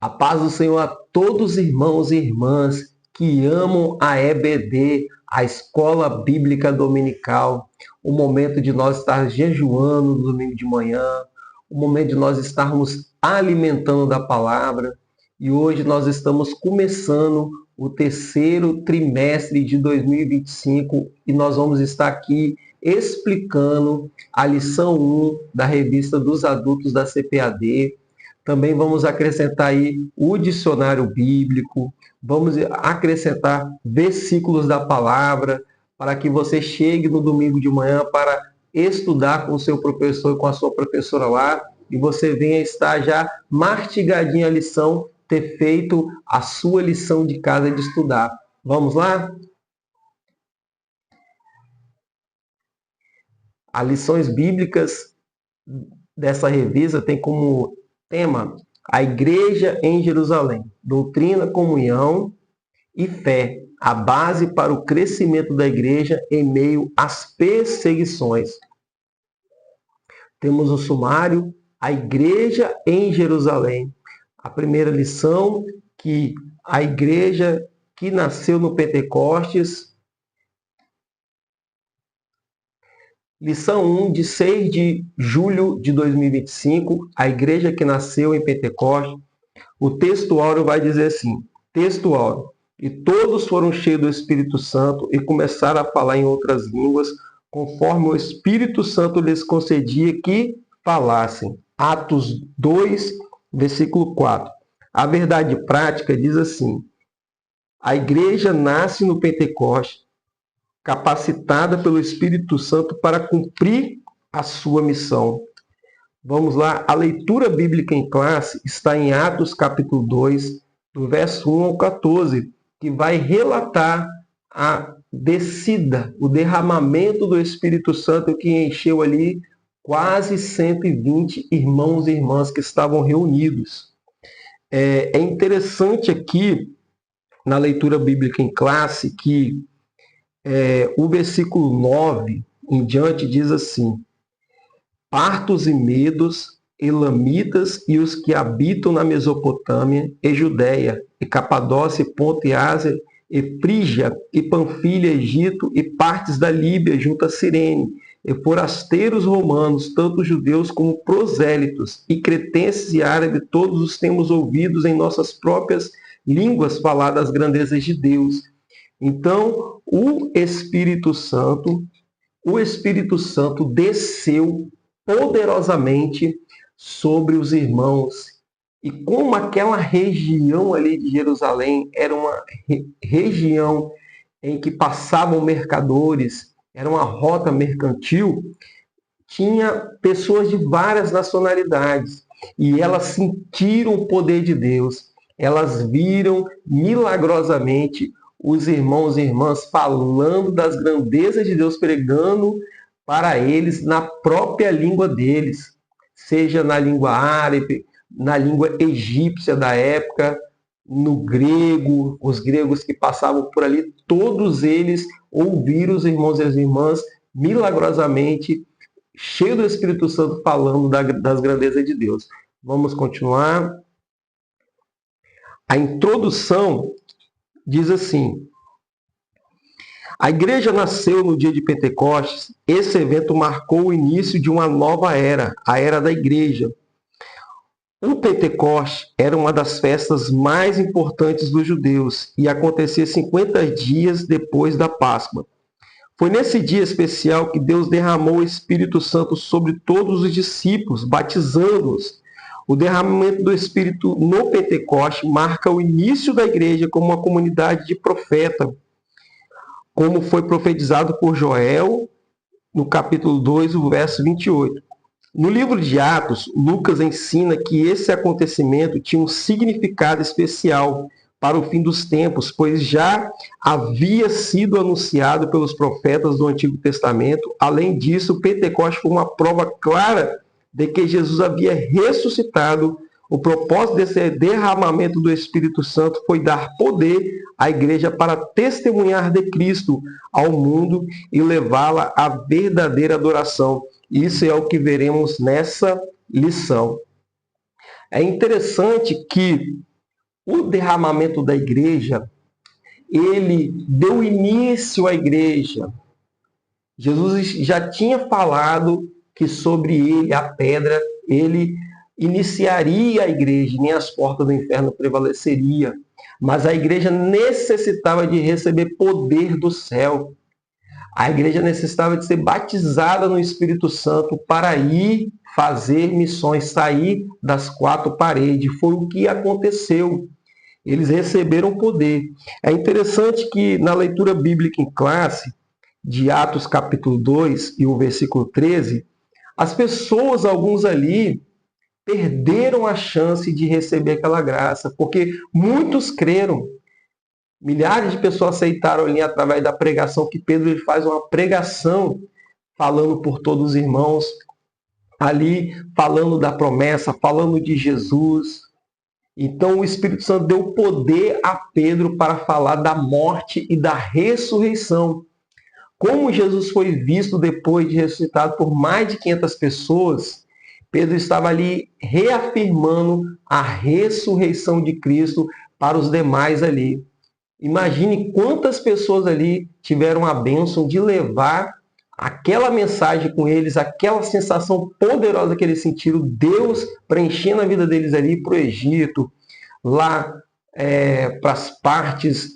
A paz do Senhor a todos os irmãos e irmãs que amam a EBD, a Escola Bíblica Dominical. O momento de nós estar jejuando no domingo de manhã, o momento de nós estarmos alimentando da palavra. E hoje nós estamos começando o terceiro trimestre de 2025 e nós vamos estar aqui explicando a lição 1 da revista dos adultos da CPAD. Também vamos acrescentar aí o dicionário bíblico, vamos acrescentar versículos da palavra, para que você chegue no domingo de manhã para estudar com o seu professor e com a sua professora lá, e você venha estar já mastigadinha a lição, ter feito a sua lição de casa de estudar. Vamos lá? As lições bíblicas dessa revista tem como tema a Igreja em Jerusalém, doutrina, comunhão e fé, a base para o crescimento da igreja em meio às perseguições. Temos o sumário, a Igreja em Jerusalém. A primeira lição, que a igreja que nasceu no Pentecostes. Lição 1, de 6 de julho de 2025, a igreja que nasceu em Pentecostes. O texto áureo vai dizer assim, texto áureo: e todos foram cheios do Espírito Santo e começaram a falar em outras línguas, conforme o Espírito Santo lhes concedia que falassem. Atos 2, versículo 4. A verdade prática diz assim: a igreja nasce no Pentecostes, capacitada pelo Espírito Santo para cumprir a sua missão. Vamos lá, a leitura bíblica em classe está em Atos capítulo 2, do verso 1 ao 14, que vai relatar a descida, o derramamento do Espírito Santo que encheu ali quase 120 irmãos e irmãs que estavam reunidos. É interessante aqui, na leitura bíblica em classe, que o versículo 9 em diante diz assim: partos e medos, elamitas e os que habitam na Mesopotâmia e Judéia, e Capadócia, e Ponto e Ásia, e Frígia, e Panfilha, Egito, e partes da Líbia junto a Cirene, e forasteiros romanos, tanto judeus como prosélitos, e cretenses e árabes, todos os temos ouvidos em nossas próprias línguas falar das grandezas de Deus. Então, o Espírito Santo desceu poderosamente sobre os irmãos. E como aquela região ali de Jerusalém era uma região em que passavam mercadores, era uma rota mercantil, tinha pessoas de várias nacionalidades. E elas sentiram o poder de Deus. Elas viram milagrosamente os irmãos e irmãs falando das grandezas de Deus, pregando para eles na própria língua deles, seja na língua árabe, na língua egípcia da época, no grego, os gregos que passavam por ali, todos eles ouviram os irmãos e as irmãs milagrosamente, cheios do Espírito Santo, falando das grandezas de Deus. Vamos continuar. A introdução diz assim: a igreja nasceu no dia de Pentecostes. Esse evento marcou o início de uma nova era, a era da igreja. O Pentecostes era uma das festas mais importantes dos judeus e acontecia 50 dias depois da Páscoa. Foi nesse dia especial que Deus derramou o Espírito Santo sobre todos os discípulos, batizando-os. O derramamento do Espírito no Pentecostes marca o início da igreja como uma comunidade de profeta, como foi profetizado por Joel no capítulo 2, o verso 28. No livro de Atos, Lucas ensina que esse acontecimento tinha um significado especial para o fim dos tempos, pois já havia sido anunciado pelos profetas do Antigo Testamento. Além disso, o Pentecostes foi uma prova clara de que Jesus havia ressuscitado. O propósito desse derramamento do Espírito Santo foi dar poder à igreja para testemunhar de Cristo ao mundo e levá-la à verdadeira adoração. Isso é o que veremos nessa lição. É interessante que O derramamento da igreja, ele deu início à igreja. Jesus já tinha falado que sobre ele, a pedra, ele iniciaria a igreja, nem as portas do inferno prevaleceria. Mas a igreja necessitava de receber poder do céu. A igreja necessitava de ser batizada no Espírito Santo para ir fazer missões, sair das quatro paredes. Foi o que aconteceu. Eles receberam poder. É interessante que na leitura bíblica em classe, de Atos capítulo 2 e o versículo 13, as pessoas, alguns ali, perderam a chance de receber aquela graça, porque muitos creram. Milhares de pessoas aceitaram ali através da pregação, que Pedro ele faz uma pregação falando por todos os irmãos, ali falando da promessa, falando de Jesus. Então o Espírito Santo deu poder a Pedro para falar da morte e da ressurreição. Como Jesus foi visto depois de ressuscitado por mais de 500 pessoas, Pedro estava ali reafirmando a ressurreição de Cristo para os demais ali. Imagine quantas pessoas ali tiveram a bênção de levar aquela mensagem com eles, aquela sensação poderosa que eles sentiram, Deus preenchendo a vida deles ali para o Egito, lá para as partes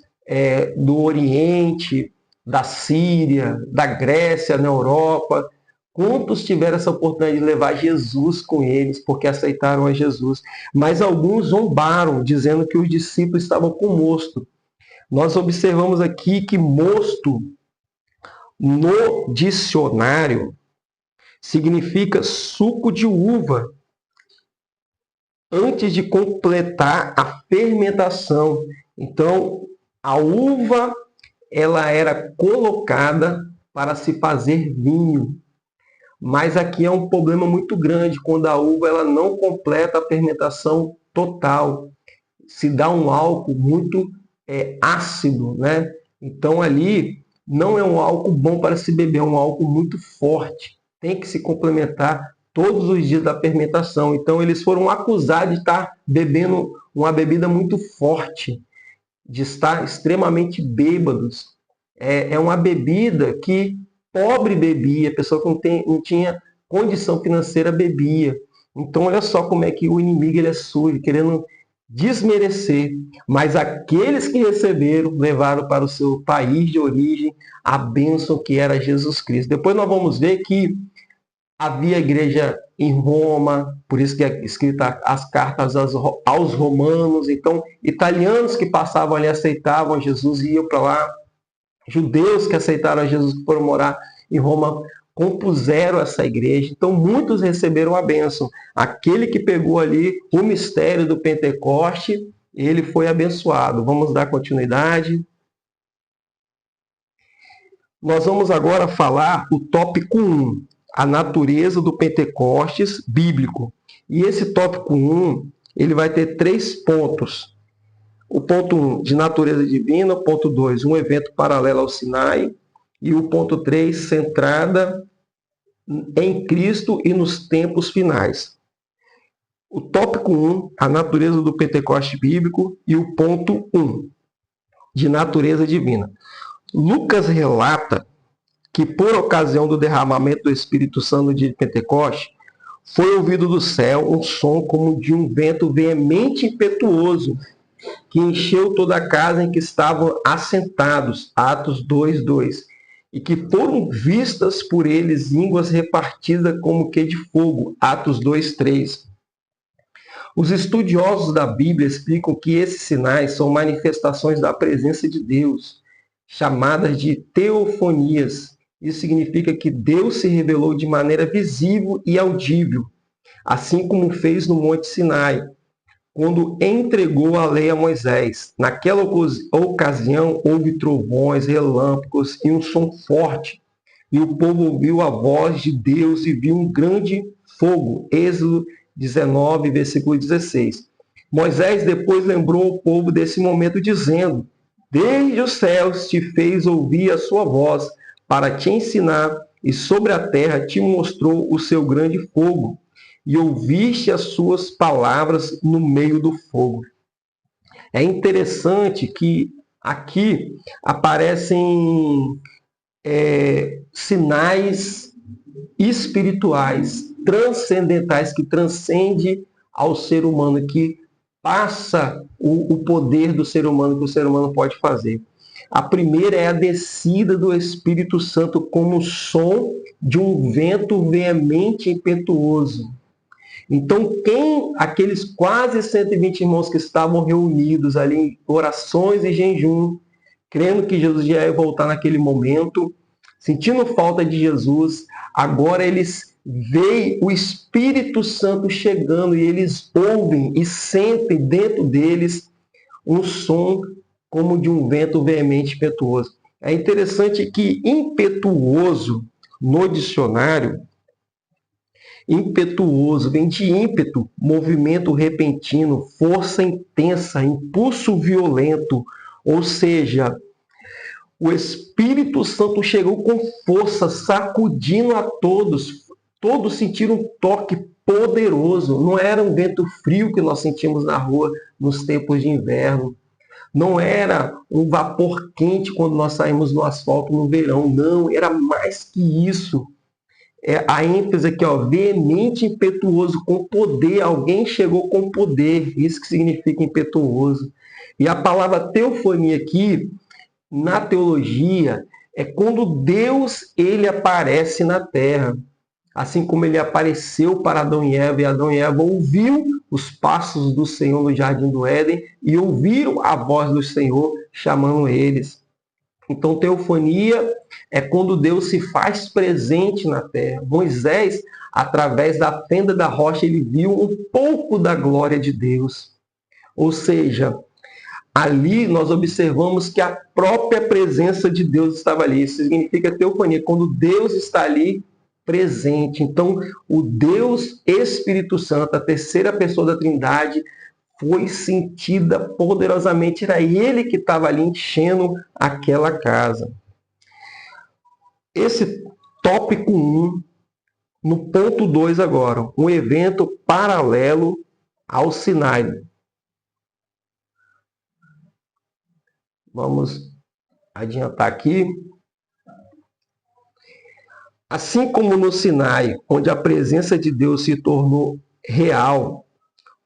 do Oriente, da Síria, da Grécia, na Europa. Quantos tiveram essa oportunidade de levar Jesus com eles, porque aceitaram a Jesus? Mas alguns zombaram, dizendo que os discípulos estavam com mosto. Nós observamos aqui que mosto, no dicionário, significa suco de uva, antes de completar a fermentação. Então, a uva, ela era colocada para se fazer vinho. Mas aqui é um problema muito grande, quando a uva ela não completa a fermentação total. Se dá um álcool muito ácido, né? Então ali não é um álcool bom para se beber, é um álcool muito forte. Tem que se complementar todos os dias da fermentação. Então eles foram acusados de estar bebendo uma bebida muito forte, de estar extremamente bêbados. É uma bebida que pobre bebia, a pessoa que não tinha condição financeira bebia. Então olha só como é que o inimigo ele é sujo, querendo desmerecer, mas aqueles que receberam levaram para o seu país de origem a bênção que era Jesus Cristo. Depois nós vamos ver que havia igreja em Roma, por isso que é escrita as cartas aos romanos. Então, italianos que passavam ali aceitavam Jesus e iam para lá. Judeus que aceitaram Jesus, que foram morar em Roma, compuseram essa igreja. Então, muitos receberam a bênção. Aquele que pegou ali o mistério do Pentecoste, ele foi abençoado. Vamos dar continuidade. Nós vamos agora falar o tópico 1, a natureza do Pentecostes bíblico. E esse tópico 1, ele vai ter 3 pontos. O ponto 1, de natureza divina. O ponto 2, um evento paralelo ao Sinai. E o ponto 3, centrada em Cristo e nos tempos finais. O tópico 1, a natureza do Pentecoste bíblico. E o ponto 1, de natureza divina. Lucas relata que, por ocasião do derramamento do Espírito Santo de Pentecoste, foi ouvido do céu um som como de um vento veemente e impetuoso, que encheu toda a casa em que estavam assentados. Atos 2:2. E que foram vistas por eles línguas repartidas como que de fogo. Atos 2:3. Os estudiosos da Bíblia explicam que esses sinais são manifestações da presença de Deus, chamadas de teofanias. Isso significa que Deus se revelou de maneira visível e audível, assim como fez no Monte Sinai, quando entregou a lei a Moisés. Naquela ocasião, houve trovões, relâmpagos e um som forte. E o povo ouviu a voz de Deus e viu um grande fogo. Êxodo 19, versículo 16. Moisés depois lembrou o povo desse momento, dizendo: desde os céus te fez ouvir a sua voz, para te ensinar, e sobre a terra te mostrou o seu grande fogo. E ouviste as suas palavras no meio do fogo. É interessante que aqui aparecem sinais espirituais, transcendentais, que transcende ao ser humano, que passa o poder do ser humano, que o ser humano pode fazer. A primeira é a descida do Espírito Santo como som de um vento veemente e impetuoso. Então, aqueles quase 120 irmãos que estavam reunidos ali em orações e jejum, crendo que Jesus já ia voltar naquele momento, sentindo falta de Jesus, agora eles veem o Espírito Santo chegando e eles ouvem e sentem dentro deles um som como de um vento veemente impetuoso. É interessante que impetuoso, no dicionário, impetuoso vem de ímpeto, movimento repentino, força intensa, impulso violento, ou seja, o Espírito Santo chegou com força, sacudindo a todos. Todos sentiram um toque poderoso. Não era um vento frio que nós sentimos na rua nos tempos de inverno. Não era um vapor quente quando nós saímos no asfalto no verão. Não, era mais que isso. A ênfase aqui, ó, veemente, impetuoso, com poder. Alguém chegou com poder. Isso que significa impetuoso. E a palavra teofania aqui, na teologia, é quando Deus ele aparece na terra. Assim como ele apareceu para Adão e Adão e Eva ouviu os passos do Senhor no jardim do Éden e ouviram a voz do Senhor chamando eles. Então, teofania é quando Deus se faz presente na terra. Moisés, através da fenda da rocha, ele viu um pouco da glória de Deus. Ou seja, ali nós observamos que a própria presença de Deus estava ali. Isso significa teofania, quando Deus está ali presente. Então, o Deus Espírito Santo, a terceira pessoa da Trindade, foi sentida poderosamente. Era ele que estava ali enchendo aquela casa. Esse tópico 1, no ponto 2 agora, um evento paralelo ao Sinai. Vamos adiantar aqui. Assim como no Sinai, onde a presença de Deus se tornou real,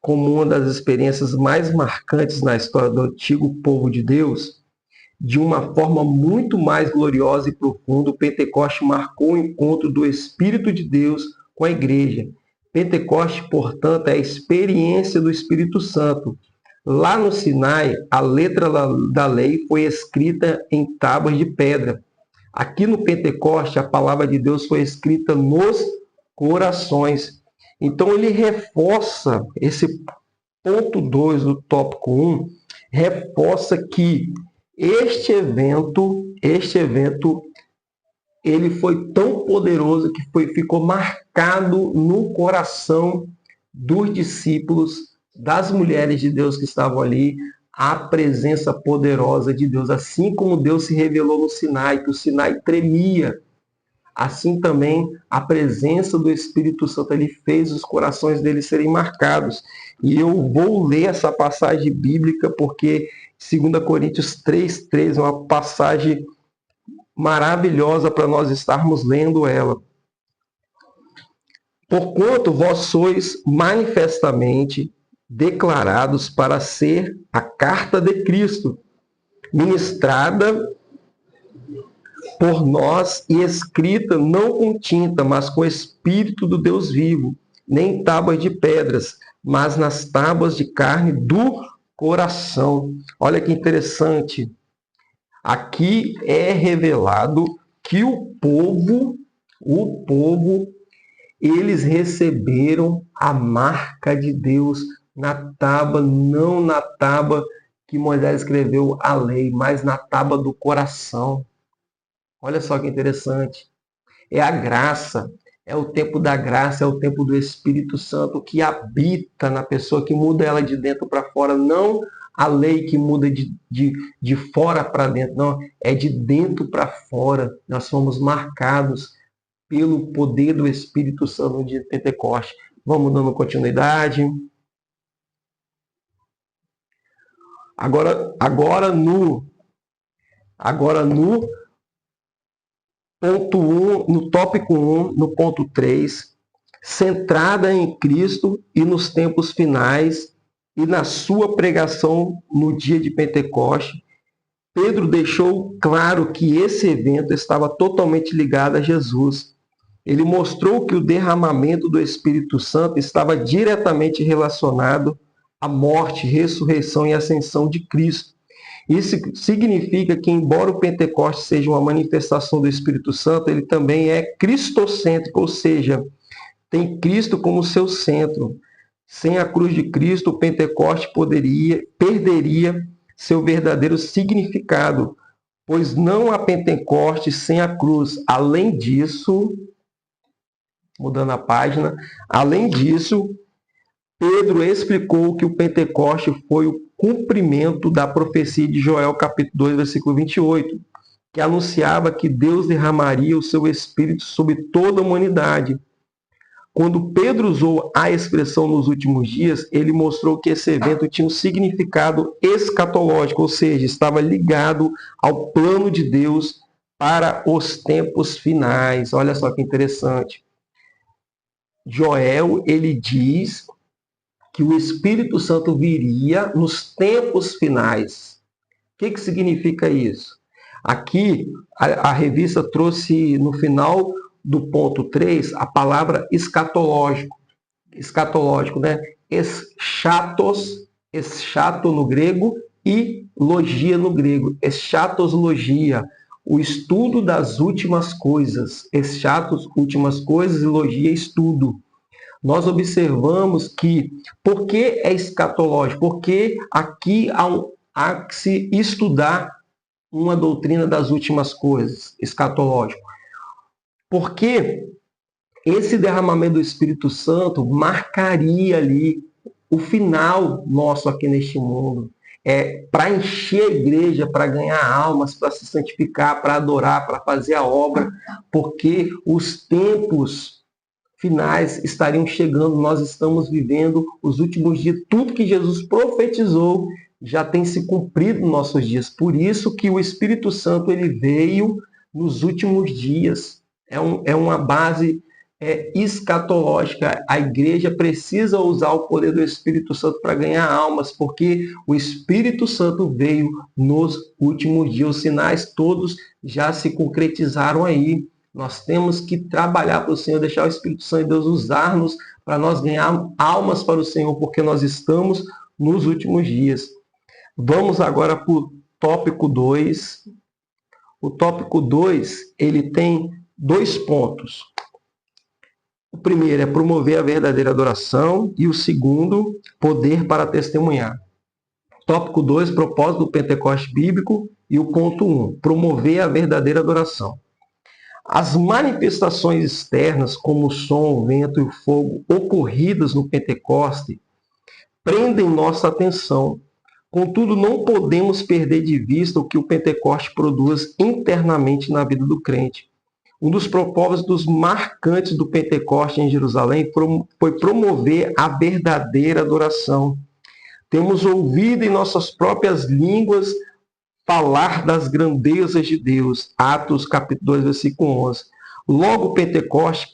como uma das experiências mais marcantes na história do antigo povo de Deus, de uma forma muito mais gloriosa e profunda, o Pentecoste marcou o encontro do Espírito de Deus com a igreja. Pentecoste, portanto, é a experiência do Espírito Santo. Lá no Sinai, a letra da lei foi escrita em tábuas de pedra. Aqui no Pentecoste, a palavra de Deus foi escrita nos corações. Então, ele reforça esse ponto 2 do tópico 1, reforça que este evento, ele foi tão poderoso que ficou marcado no coração dos discípulos, das mulheres de Deus que estavam ali, a presença poderosa de Deus. Assim como Deus se revelou no Sinai, que o Sinai tremia, assim também a presença do Espírito Santo, ele fez os corações deles serem marcados. E eu vou ler essa passagem bíblica porque 2 Coríntios 3:3 é uma passagem maravilhosa para nós estarmos lendo ela. Porquanto vós sois manifestamente declarados para ser a carta de Cristo, ministrada por nós e escrita não com tinta, mas com o Espírito do Deus vivo, nem tábuas de pedras, mas nas tábuas de carne do coração. Olha que interessante. Aqui é revelado que o povo, eles receberam a marca de Deus na tábua, não na tábua que Moisés escreveu a lei, mas na tábua do coração. Olha só que interessante. É a graça, é o tempo da graça, é o tempo do Espírito Santo que habita na pessoa, que muda ela de dentro para fora, não a lei que muda de fora para dentro, não, é de dentro para fora. Nós fomos marcados pelo poder do Espírito Santo de Pentecoste. Vamos dando continuidade. Agora no ponto 1, no tópico 1, no ponto 3, centrada em Cristo e nos tempos finais e na sua pregação no dia de Pentecoste, Pedro deixou claro que esse evento estava totalmente ligado a Jesus. Ele mostrou que o derramamento do Espírito Santo estava diretamente relacionado à morte, ressurreição e ascensão de Cristo. Isso significa que, embora o Pentecostes seja uma manifestação do Espírito Santo, ele também é cristocêntrico, ou seja, tem Cristo como seu centro. Sem a cruz de Cristo, o Pentecostes perderia seu verdadeiro significado, pois não há Pentecostes sem a cruz. Além disso, mudando a página, além disso, Pedro explicou que o Pentecoste foi o cumprimento da profecia de Joel, capítulo 2, versículo 28, que anunciava que Deus derramaria o seu Espírito sobre toda a humanidade. Quando Pedro usou a expressão nos últimos dias, ele mostrou que esse evento tinha um significado escatológico, ou seja, estava ligado ao plano de Deus para os tempos finais. Olha só que interessante. Joel, ele diz que o Espírito Santo viria nos tempos finais. O que significa isso? Aqui, a revista trouxe no final do ponto 3 a palavra escatológico. Escatológico, né? Eschato no grego e logia no grego. Eschatologia, o estudo das últimas coisas. Eschatos, últimas coisas, e logia, estudo. Nós observamos que, por que é escatológico? Porque aqui há que se estudar uma doutrina das últimas coisas, escatológico. Porque esse derramamento do Espírito Santo marcaria ali o final nosso aqui neste mundo. Para encher a igreja, para ganhar almas, para se santificar, para adorar, para fazer a obra, porque os tempos finais estariam chegando, nós estamos vivendo os últimos dias, tudo que Jesus profetizou já tem se cumprido nos nossos dias. Por isso que o Espírito Santo ele veio nos últimos dias. É uma base escatológica. A igreja precisa usar o poder do Espírito Santo para ganhar almas, porque o Espírito Santo veio nos últimos dias. Os sinais todos já se concretizaram aí. Nós temos que trabalhar para o Senhor, deixar o Espírito Santo de Deus usar-nos para nós ganhar almas para o Senhor, porque nós estamos nos últimos dias. Vamos agora para o tópico 2. O tópico 2, ele tem 2 pontos. O primeiro é promover a verdadeira adoração e o segundo, poder para testemunhar. Tópico 2, propósito do Pentecoste bíblico e o ponto 1, promover a verdadeira adoração. As manifestações externas, como o som, o vento e o fogo, ocorridas no Pentecoste, prendem nossa atenção. Contudo, não podemos perder de vista o que o Pentecoste produz internamente na vida do crente. Um dos propósitos marcantes do Pentecoste em Jerusalém foi promover a verdadeira adoração. Temos ouvido em nossas próprias línguas falar das grandezas de Deus. Atos capítulo 2, versículo 11. Logo, o Pentecoste,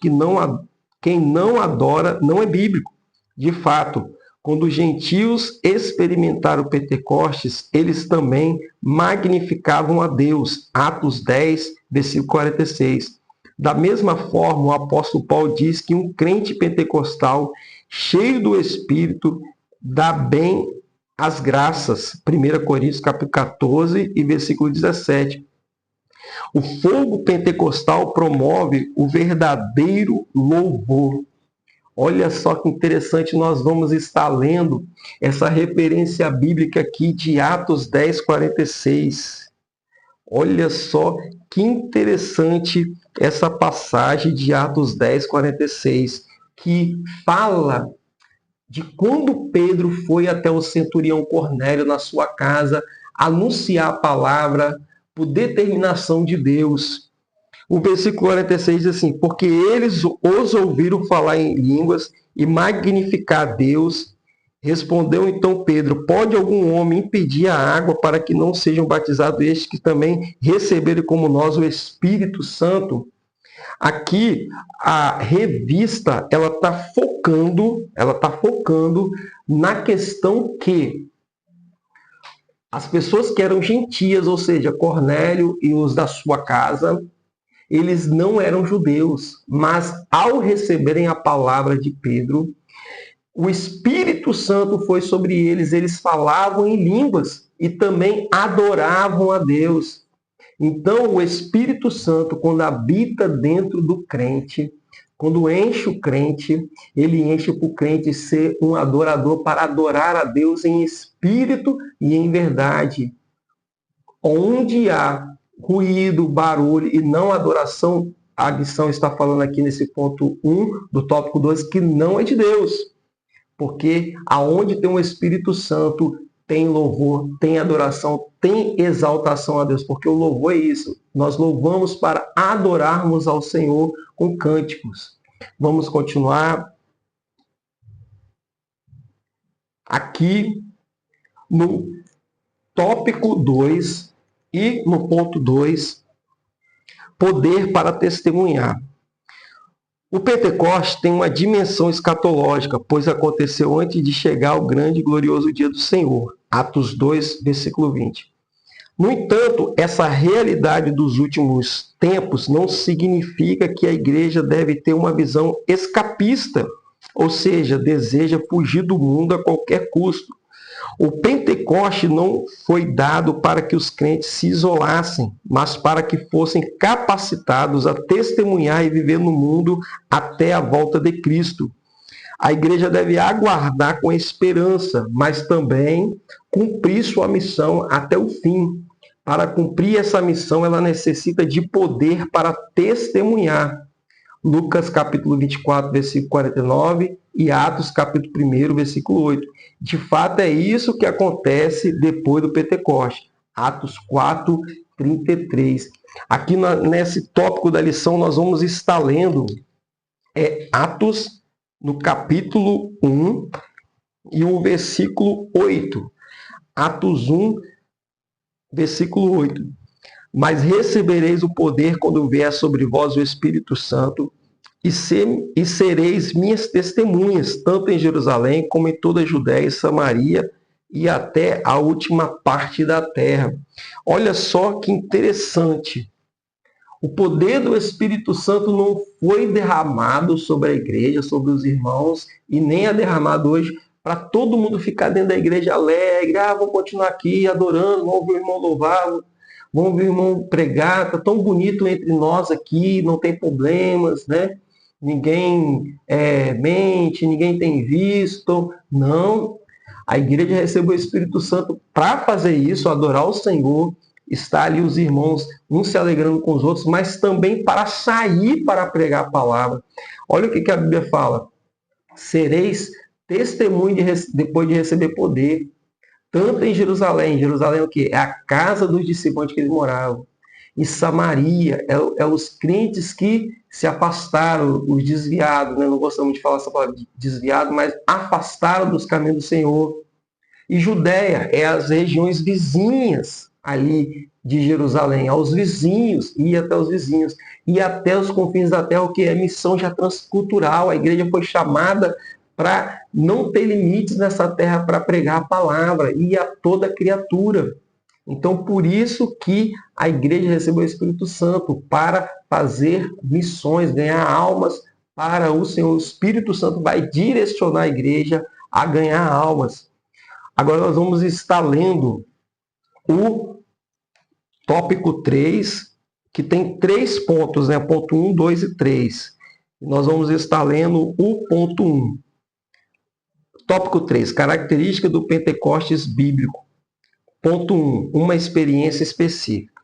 quem não adora, não é bíblico. De fato, quando os gentios experimentaram o Pentecostes, eles também magnificavam a Deus. Atos 10, versículo 46. Da mesma forma, o apóstolo Paulo diz que um crente pentecostal, cheio do Espírito, dá bem as graças. 1 Coríntios capítulo 14 e versículo 17. O fogo pentecostal promove o verdadeiro louvor. Olha só que interessante, nós vamos estar lendo essa referência bíblica aqui de Atos 10, 46. Olha só que interessante essa passagem de Atos 10, 46, que fala de quando Pedro foi até o centurião Cornélio na sua casa anunciar a palavra por determinação de Deus. O versículo 46 diz assim: porque eles os ouviram falar em línguas e magnificar a Deus, Respondeu então Pedro: pode algum homem impedir a água para que não sejam batizados estes que também receberam como nós o Espírito Santo? Aqui a revista ela tá focando na questão que as pessoas que eram gentias, ou seja, Cornélio e os da sua casa, eles não eram judeus, mas ao receberem a palavra de Pedro, o Espírito Santo foi sobre eles, eles falavam em línguas e também adoravam a Deus. Então, o Espírito Santo, quando habita dentro do crente, quando enche o crente, ele enche para o crente ser um adorador para adorar a Deus em espírito e em verdade. Onde há ruído, barulho e não adoração, a lição está falando aqui nesse ponto 1 do tópico 2, que não é de Deus. Porque aonde tem o Espírito Santo, tem louvor, tem adoração, tem exaltação a Deus. Porque o louvor é isso. Nós louvamos para adorarmos ao Senhor com cânticos. Vamos continuar aqui no tópico 2 e no ponto 2, poder para testemunhar. O Pentecoste tem uma dimensão escatológica, pois aconteceu antes de chegar o grande e glorioso dia do Senhor. Atos 2, versículo 20. No entanto, essa realidade dos últimos tempos não significa que a igreja deve ter uma visão escapista, ou seja, deseja fugir do mundo a qualquer custo. O Pentecoste não foi dado para que os crentes se isolassem, mas para que fossem capacitados a testemunhar e viver no mundo até a volta de Cristo. A igreja deve aguardar com esperança, mas também cumprir sua missão até o fim. Para cumprir essa missão, ela necessita de poder para testemunhar. Lucas capítulo 24, versículo 49 e Atos capítulo 1, versículo 8. De fato, é isso que acontece depois do Pentecoste. Atos 4, 33. Aqui nesse tópico da lição, nós vamos estar lendo Atos no capítulo 1 e o versículo 8. Atos 1, versículo 8. Mas recebereis o poder quando vier sobre vós o Espírito Santo, e sereis minhas testemunhas, tanto em Jerusalém como em toda a Judéia e Samaria e até a última parte da terra. Olha só que interessante. O poder do Espírito Santo não foi derramado sobre a igreja, sobre os irmãos, e nem é derramado hoje para todo mundo ficar dentro da igreja alegre. Vou continuar aqui adorando, vamos ver o irmão louvar, vamos ver o irmão pregar, está tão bonito entre nós aqui, não tem problemas, né? Ninguém mente, ninguém tem visto. Não. A igreja recebeu o Espírito Santo para fazer isso, adorar o Senhor. Está ali os irmãos, uns se alegrando com os outros, mas também para sair para pregar a palavra. Olha o que a Bíblia fala. Sereis testemunho depois de receber poder. Tanto em Jerusalém. Jerusalém é o quê? É a casa dos discípulos que eles moravam. Em Samaria, é os crentes que se afastaram, os desviados, né? Não gostamos de falar essa palavra desviado, mas afastaram dos caminhos do Senhor. E Judéia é as regiões vizinhas ali de Jerusalém, aos vizinhos, e até os vizinhos, e até os confins da terra, o que é missão já transcultural. A igreja foi chamada para não ter limites nessa terra para pregar a palavra, e a toda criatura. Então, por isso que a igreja recebeu o Espírito Santo, para fazer missões, ganhar almas para o Senhor. O Espírito Santo vai direcionar a igreja a ganhar almas. Agora nós vamos estar lendo o tópico 3, que tem 3 pontos, né? Ponto 1, 2 e 3. Nós vamos estar lendo o ponto 1. Tópico 3, característica do Pentecostes bíblico. Ponto 1, uma experiência específica.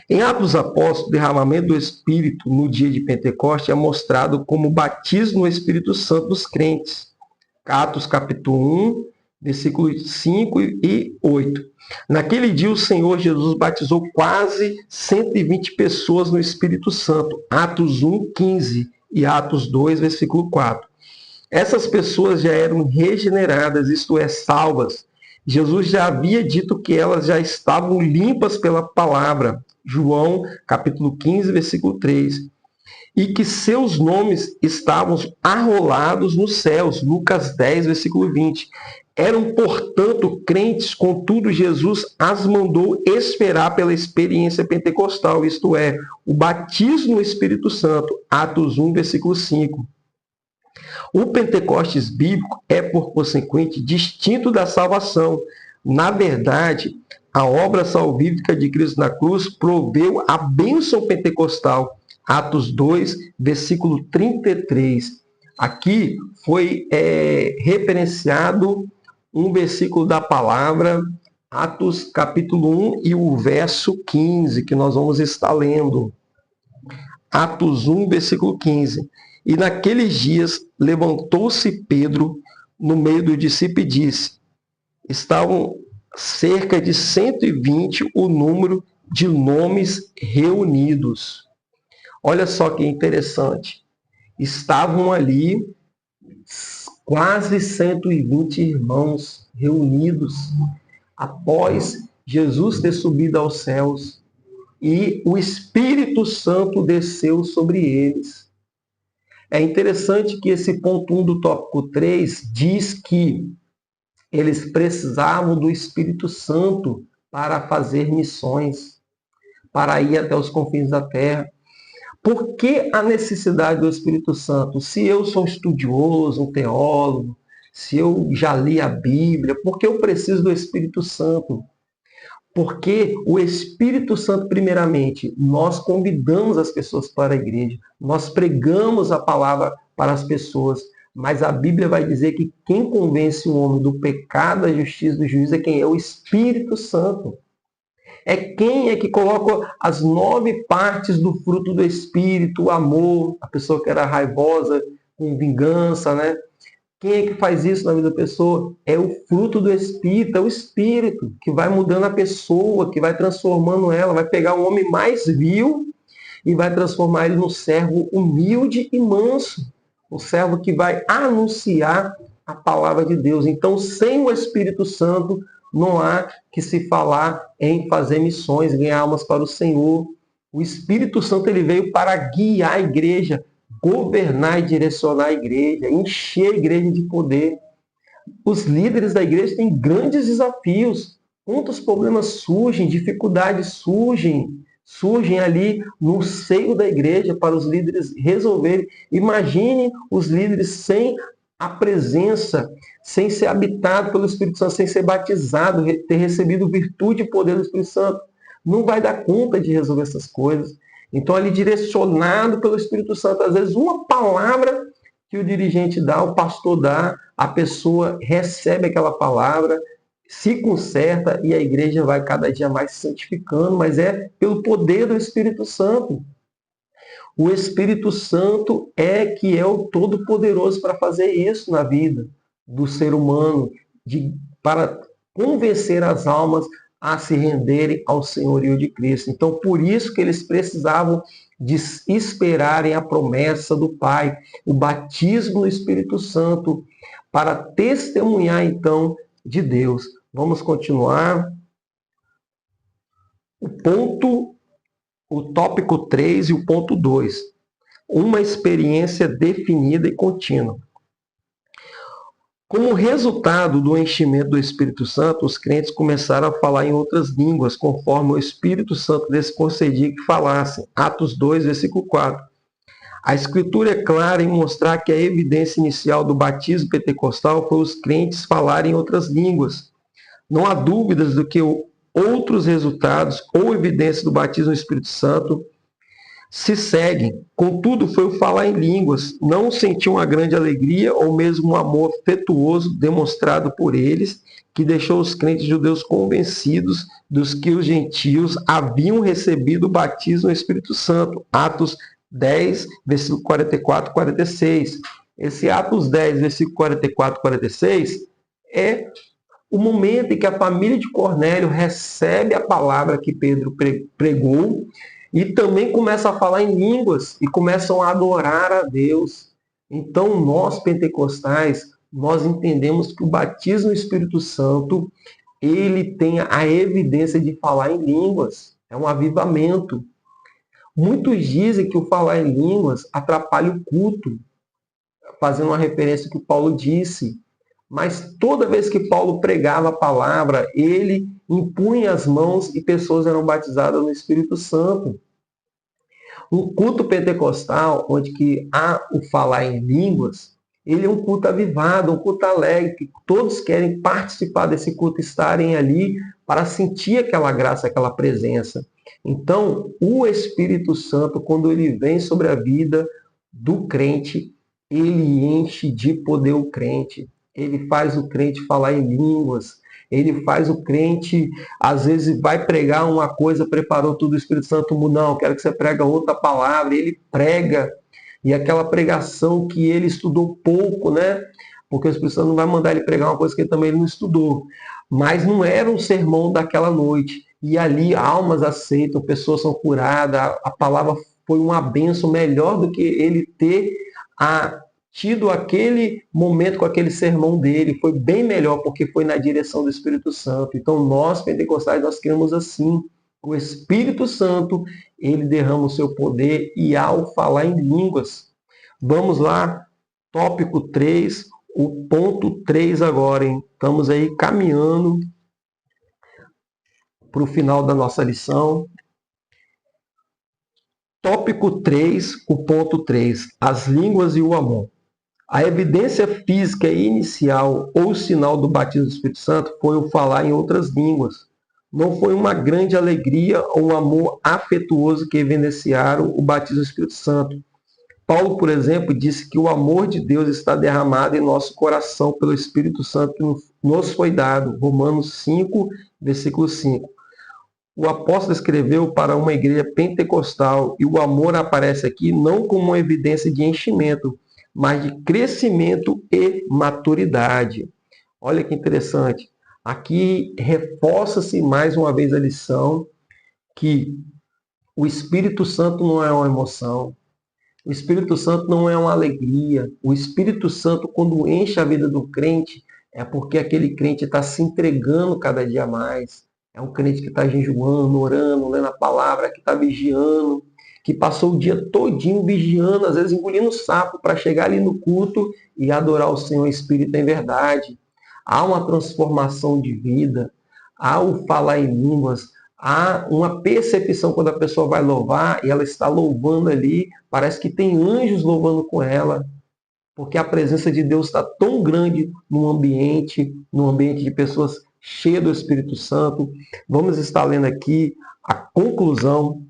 Em Atos dos Apóstolos, o derramamento do Espírito no dia de Pentecoste é mostrado como batismo no Espírito Santo dos crentes. Atos capítulo 1, versículos 5 e 8. Naquele dia o Senhor Jesus batizou quase 120 pessoas no Espírito Santo. Atos 1, 15 e Atos 2, versículo 4. Essas pessoas já eram regeneradas, isto é, salvas. Jesus já havia dito que elas já estavam limpas pela palavra. João, capítulo 15, versículo 3. E que seus nomes estavam arrolados nos céus. Lucas 10, versículo 20. Eram, portanto, crentes, contudo, Jesus as mandou esperar pela experiência pentecostal, isto é, o batismo no Espírito Santo. Atos 1, versículo 5. O Pentecostes bíblico é, por consequente, distinto da salvação. Na verdade, a obra salvífica de Cristo na cruz proveu a bênção pentecostal. Atos 2, versículo 33. Aqui foi referenciado um versículo da palavra, Atos capítulo 1 e o verso 15, que nós vamos estar lendo. Atos 1, versículo 15. E naqueles dias levantou-se Pedro no meio do discípulo e disse: estavam cerca de 120 o número de nomes reunidos. Olha só que interessante. Estavam ali quase 120 irmãos reunidos após Jesus ter subido aos céus e o Espírito Santo desceu sobre eles. É interessante que esse ponto 1 do tópico 3 diz que eles precisavam do Espírito Santo para fazer missões, para ir até os confins da terra. Por que a necessidade do Espírito Santo? Se eu sou um estudioso, um teólogo, se eu já li a Bíblia, por que eu preciso do Espírito Santo? Porque o Espírito Santo, primeiramente, nós convidamos as pessoas para a igreja, nós pregamos a palavra para as pessoas, mas a Bíblia vai dizer que quem convence o homem do pecado, da justiça e do juízo é quem? É o Espírito Santo. É quem é que coloca as 9 partes do fruto do Espírito, o amor, a pessoa que era raivosa, com vingança, né? Quem é que faz isso na vida da pessoa? É o fruto do Espírito, é o Espírito que vai mudando a pessoa, que vai transformando ela, vai pegar o homem mais vil e vai transformar ele num servo humilde e manso, um servo que vai anunciar a palavra de Deus. Então, sem o Espírito Santo, não há que se falar em fazer missões, ganhar almas para o Senhor. O Espírito Santo ele veio para guiar a igreja, governar e direcionar a igreja, encher a igreja de poder. Os líderes da igreja têm grandes desafios. Quantos problemas surgem, dificuldades surgem ali no seio da igreja para os líderes resolverem. Imagine os líderes sem a presença, sem ser habitado pelo Espírito Santo, sem ser batizado, ter recebido virtude e poder do Espírito Santo. Não vai dar conta de resolver essas coisas. Então, ali direcionado pelo Espírito Santo, às vezes uma palavra que o dirigente dá, o pastor dá, a pessoa recebe aquela palavra, se conserta e a igreja vai cada dia mais se santificando, mas é pelo poder do Espírito Santo. O Espírito Santo é que é o Todo-Poderoso para fazer isso na vida do ser humano, para convencer as almas a se renderem ao senhorio de Cristo. Então, por isso que eles precisavam de esperarem a promessa do Pai, o batismo no Espírito Santo, para testemunhar, então, de Deus. Vamos continuar. O tópico 3 e o ponto 2. Uma experiência definida e contínua. Como resultado do enchimento do Espírito Santo, os crentes começaram a falar em outras línguas, conforme o Espírito Santo lhes concedia que falassem. Atos 2, versículo 4. A Escritura é clara em mostrar que a evidência inicial do batismo pentecostal foi os crentes falarem em outras línguas. Não há dúvidas do que outros resultados ou evidências do batismo no Espírito Santo se seguem. Contudo, foi o falar em línguas. Não sentiu uma grande alegria ou mesmo um amor afetuoso demonstrado por eles, que deixou os crentes judeus convencidos dos que os gentios haviam recebido o batismo no Espírito Santo. Atos 10, versículo 44 e 46. Esse Atos 10, versículo 44 e 46 é o momento em que a família de Cornélio recebe a palavra que Pedro pregou e também começa a falar em línguas e começam a adorar a Deus. Então, nós pentecostais, nós entendemos que o batismo no Espírito Santo, ele tem a evidência de falar em línguas. É um avivamento. Muitos dizem que o falar em línguas atrapalha o culto, fazendo uma referência ao que Paulo disse. Mas toda vez que Paulo pregava a palavra, ele impunha as mãos e pessoas eram batizadas no Espírito Santo. Um culto pentecostal, onde que há o falar em línguas, ele é um culto avivado, um culto alegre, que todos querem participar desse culto, estarem ali para sentir aquela graça, aquela presença. Então, o Espírito Santo, quando ele vem sobre a vida do crente, ele enche de poder o crente. Ele faz o crente falar em línguas. Ele faz o crente, às vezes, vai pregar uma coisa, preparou tudo, o Espírito Santo, não, quero que você prega outra palavra. Ele prega, e aquela pregação que ele estudou pouco, né? Porque o Espírito Santo não vai mandar ele pregar uma coisa que ele também não estudou. Mas não era um sermão daquela noite. E ali almas aceitam, pessoas são curadas, a palavra foi uma bênção melhor do que ele ter tido aquele momento com aquele sermão dele. Foi bem melhor, porque foi na direção do Espírito Santo. Então nós, pentecostais, nós cremos assim. O Espírito Santo, ele derrama o seu poder e ao falar em línguas. Vamos lá, tópico 3, o ponto 3 agora, hein? Estamos aí caminhando para o final da nossa lição. Tópico 3, o ponto 3, as línguas e o amor. A evidência física inicial ou sinal do batismo do Espírito Santo foi o falar em outras línguas. Não foi uma grande alegria ou um amor afetuoso que evidenciaram o batismo do Espírito Santo. Paulo, por exemplo, disse que o amor de Deus está derramado em nosso coração pelo Espírito Santo que nos foi dado. Romanos 5, versículo 5. O apóstolo escreveu para uma igreja pentecostal e o amor aparece aqui não como uma evidência de enchimento, mas de crescimento e maturidade. Olha que interessante. Aqui reforça-se mais uma vez a lição que o Espírito Santo não é uma emoção. O Espírito Santo não é uma alegria. O Espírito Santo, quando enche a vida do crente, é porque aquele crente está se entregando cada dia mais. É um crente que está jejuando, orando, lendo a palavra, que está vigiando, que passou o dia todinho vigiando, às vezes engolindo sapo, para chegar ali no culto e adorar o Senhor Espírito em verdade. Há uma transformação de vida, há o falar em línguas, há uma percepção quando a pessoa vai louvar e ela está louvando ali, parece que tem anjos louvando com ela, porque a presença de Deus está tão grande no ambiente de pessoas cheias do Espírito Santo. Vamos estar lendo aqui a conclusão.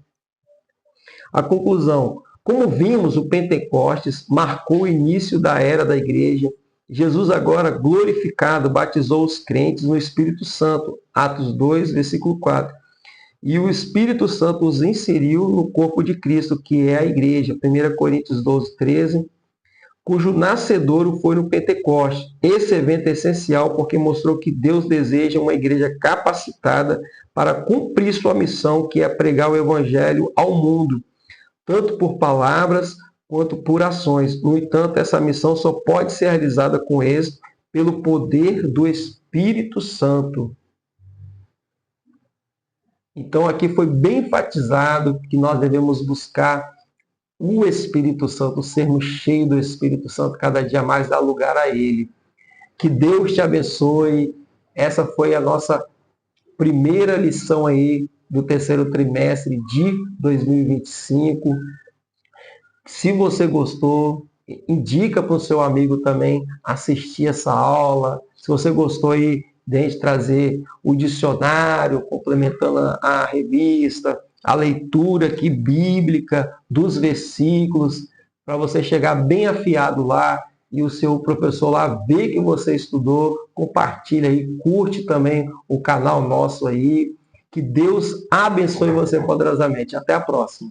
A conclusão, como vimos, o Pentecostes marcou o início da era da igreja. Jesus agora glorificado batizou os crentes no Espírito Santo. Atos 2, versículo 4. E o Espírito Santo os inseriu no corpo de Cristo, que é a igreja. 1 Coríntios 12, 13. Cujo nascedouro foi no Pentecostes. Esse evento é essencial porque mostrou que Deus deseja uma igreja capacitada para cumprir sua missão, que é pregar o Evangelho ao mundo, tanto por palavras quanto por ações. No entanto, essa missão só pode ser realizada com êxito pelo poder do Espírito Santo. Então, aqui foi bem enfatizado que nós devemos buscar o Espírito Santo, sermos cheios do Espírito Santo, cada dia mais dar lugar a Ele. Que Deus te abençoe. Essa foi a nossa primeira lição aí do terceiro trimestre de 2025. Se você gostou, indica para o seu amigo também assistir essa aula. Se você gostou aí de a gente trazer o dicionário, complementando a revista, a leitura aqui bíblica dos versículos, para você chegar bem afiado lá e o seu professor lá ver que você estudou, compartilha aí, curte também o canal nosso aí. Que Deus abençoe você poderosamente. Até a próxima.